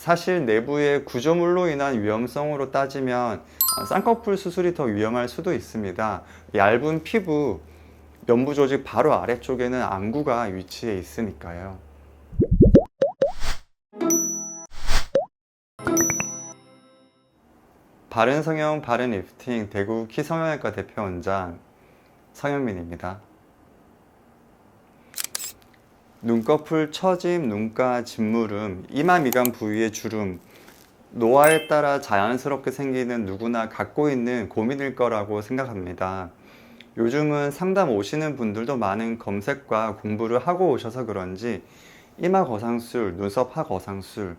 사실 내부의 구조물로 인한 위험성으로 따지면 쌍꺼풀 수술이 더 위험할 수도 있습니다. 얇은 피부, 면부 조직 바로 아래쪽에는 안구가 위치해 있으니까요. 바른성형 바른리프팅 대구 키성형외과 대표 원장 성현민입니다. 눈꺼풀 처짐, 눈가 짓무름, 이마 미간 부위의 주름, 노화에 따라 자연스럽게 생기는 누구나 갖고 있는 고민일 거라고 생각합니다. 요즘은 상담 오시는 분들도 많은 검색과 공부를 하고 오셔서 그런지 이마 거상술, 눈썹 하 거상술,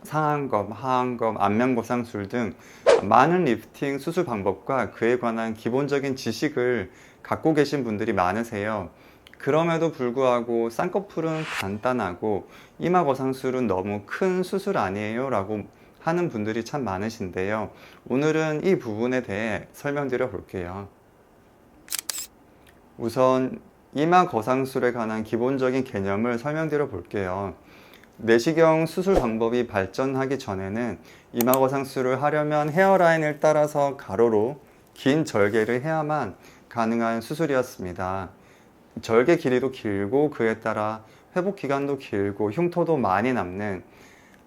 상안검, 하안검, 안면 거상술 등 많은 리프팅 수술 방법과 그에 관한 기본적인 지식을 갖고 계신 분들이 많으세요. 그럼에도 불구하고 쌍꺼풀은 간단하고 이마 거상술은 너무 큰 수술 아니에요? 라고 하는 분들이 참 많으신데요. 오늘은 이 부분에 대해 설명드려 볼게요. 우선 이마 거상술에 관한 기본적인 개념을 설명드려 볼게요. 내시경 수술 방법이 발전하기 전에는 이마 거상술을 하려면 헤어라인을 따라서 가로로 긴 절개를 해야만 가능한 수술이었습니다. 절개 길이도 길고 그에 따라 회복 기간도 길고 흉터도 많이 남는,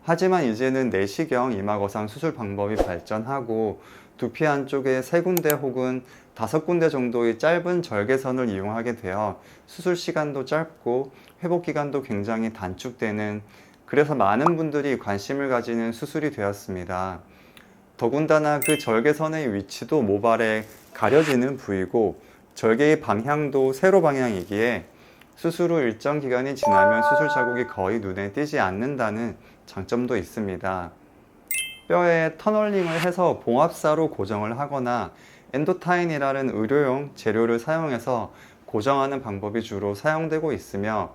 하지만 이제는 내시경 이마 거상 수술 방법이 발전하고 두피 한쪽에 3군데 혹은 5군데 정도의 짧은 절개선을 이용하게 되어 수술 시간도 짧고 회복 기간도 굉장히 단축되는, 그래서 많은 분들이 관심을 가지는 수술이 되었습니다. 더군다나 그 절개선의 위치도 모발에 가려지는 부위고 절개의 방향도 세로 방향이기에 수술 후 일정 기간이 지나면 수술 자국이 거의 눈에 띄지 않는다는 장점도 있습니다. 뼈에 터널링을 해서 봉합사로 고정을 하거나 엔도타인이라는 의료용 재료를 사용해서 고정하는 방법이 주로 사용되고 있으며,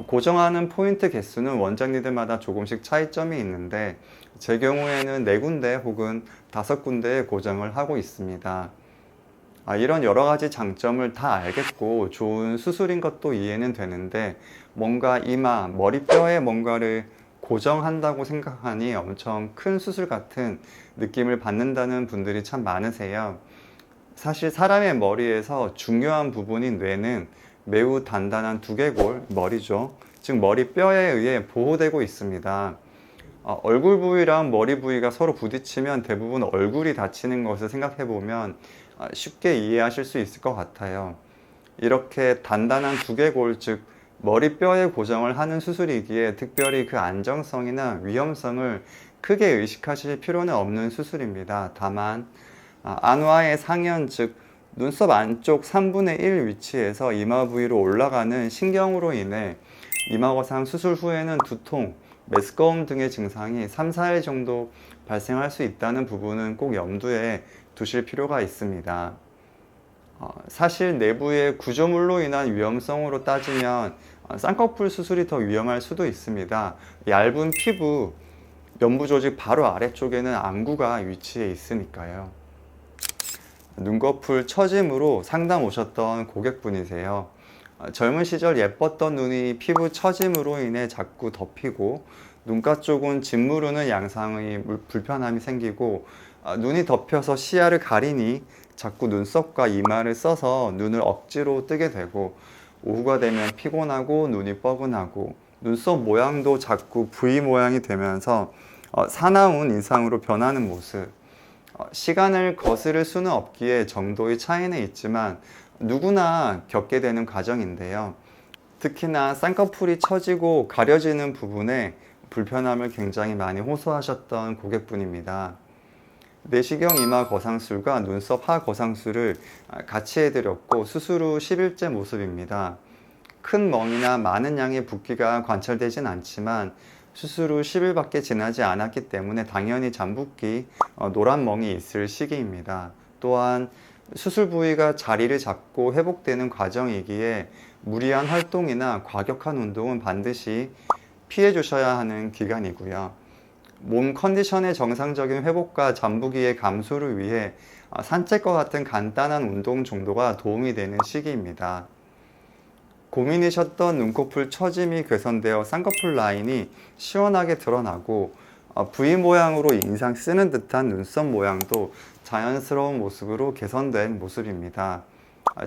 고정하는 포인트 개수는 원장님들마다 조금씩 차이점이 있는데 제 경우에는 4군데 혹은 5군데에 고정을 하고 있습니다. 이런 여러 가지 장점을 다 알겠고 좋은 수술인 것도 이해는 되는데 뭔가 이마, 머리뼈에 뭔가를 고정한다고 생각하니 엄청 큰 수술 같은 느낌을 받는다는 분들이 참 많으세요. 사실 사람의 머리에서 중요한 부분인 뇌는 매우 단단한 두개골, 머리죠. 즉 머리뼈에 의해 보호되고 있습니다. 얼굴 부위랑 머리 부위가 서로 부딪히면 대부분 얼굴이 다치는 것을 생각해 보면 쉽게 이해하실 수 있을 것 같아요. 이렇게 단단한 두개골, 즉 머리뼈에 고정을 하는 수술이기에 특별히 그 안정성이나 위험성을 크게 의식하실 필요는 없는 수술입니다. 다만 안와의 상현, 즉 눈썹 안쪽 3분의 1 위치에서 이마 부위로 올라가는 신경으로 인해 이마 거상 수술 후에는 두통, 메스꺼움 등의 증상이 3, 4일 정도 발생할 수 있다는 부분은 꼭 염두에 두실 필요가 있습니다. 사실 내부의 구조물로 인한 위험성으로 따지면 쌍꺼풀 수술이 더 위험할 수도 있습니다. 얇은 피부, 면부 조직 바로 아래쪽에는 안구가 위치해 있으니까요. 눈꺼풀 처짐으로 상담 오셨던 고객분이세요. 젊은 시절 예뻤던 눈이 피부 처짐으로 인해 자꾸 덮이고 눈가 쪽은 짓무르는 양상의 불편함이 생기고 눈이 덮여서 시야를 가리니 자꾸 눈썹과 이마를 써서 눈을 억지로 뜨게 되고 오후가 되면 피곤하고 눈이 뻐근하고 눈썹 모양도 자꾸 V 모양이 되면서 사나운 인상으로 변하는 모습, 시간을 거스를 수는 없기에 정도의 차이는 있지만 누구나 겪게 되는 과정인데요. 특히나 쌍꺼풀이 처지고 가려지는 부분에 불편함을 굉장히 많이 호소하셨던 고객분입니다. 내시경 이마 거상술과 눈썹 하 거상술을 같이 해드렸고 수술 후 10일째 모습입니다. 큰 멍이나 많은 양의 붓기가 관찰되진 않지만 수술 후 10일밖에 지나지 않았기 때문에 당연히 잠붓기, 노란 멍이 있을 시기입니다. 또한 수술 부위가 자리를 잡고 회복되는 과정이기에 무리한 활동이나 과격한 운동은 반드시 피해 주셔야 하는 기간이고요. 몸 컨디션의 정상적인 회복과 잠부기의 감소를 위해 산책과 같은 간단한 운동 정도가 도움이 되는 시기입니다. 고민이셨던 눈꺼풀 처짐이 개선되어 쌍꺼풀 라인이 시원하게 드러나고 V 모양으로 인상 쓰는 듯한 눈썹 모양도 자연스러운 모습으로 개선된 모습입니다.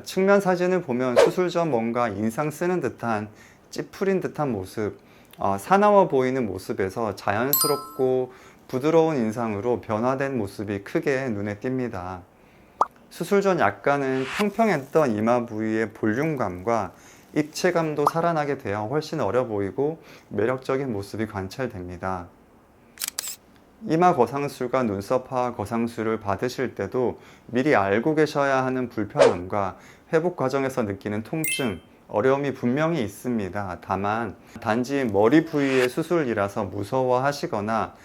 측면 사진을 보면 수술 전 뭔가 인상 쓰는 듯한 찌푸린 듯한 모습, 사나워 보이는 모습에서 자연스럽고 부드러운 인상으로 변화된 모습이 크게 눈에 띕니다. 수술 전 약간은 평평했던 이마 부위의 볼륨감과 입체감도 살아나게 되어 훨씬 어려 보이고 매력적인 모습이 관찰됩니다. 이마 거상술과 눈썹화 거상술을 받으실 때도 미리 알고 계셔야 하는 불편함과 회복 과정에서 느끼는 통증, 어려움이 분명히 있습니다. 다만 단지 머리 부위의 수술이라서 무서워하시거나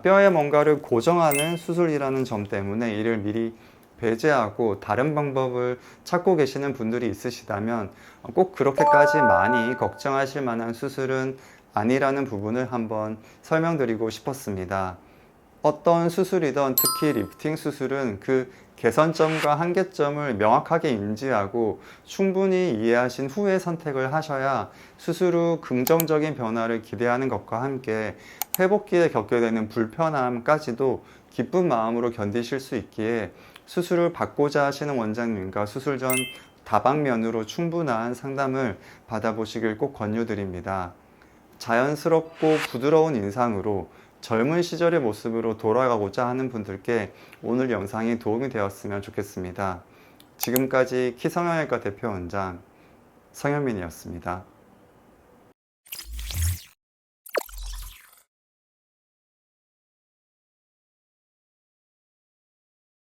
뼈에 뭔가를 고정하는 수술이라는 점 때문에 이를 미리 배제하고 다른 방법을 찾고 계시는 분들이 있으시다면 꼭 그렇게까지 많이 걱정하실 만한 수술은 아니라는 부분을 한번 설명드리고 싶었습니다. 어떤 수술이든 특히 리프팅 수술은 그 개선점과 한계점을 명확하게 인지하고 충분히 이해하신 후에 선택을 하셔야 수술 후 긍정적인 변화를 기대하는 것과 함께 회복기에 겪게 되는 불편함까지도 기쁜 마음으로 견디실 수 있기에 수술을 받고자 하시는 원장님과 수술 전 다방면으로 충분한 상담을 받아보시길 꼭 권유드립니다. 자연스럽고 부드러운 인상으로 젊은 시절의 모습으로 돌아가고자 하는 분들께 오늘 영상이 도움이 되었으면 좋겠습니다. 지금까지 키성형외과 대표 원장 성현민이었습니다.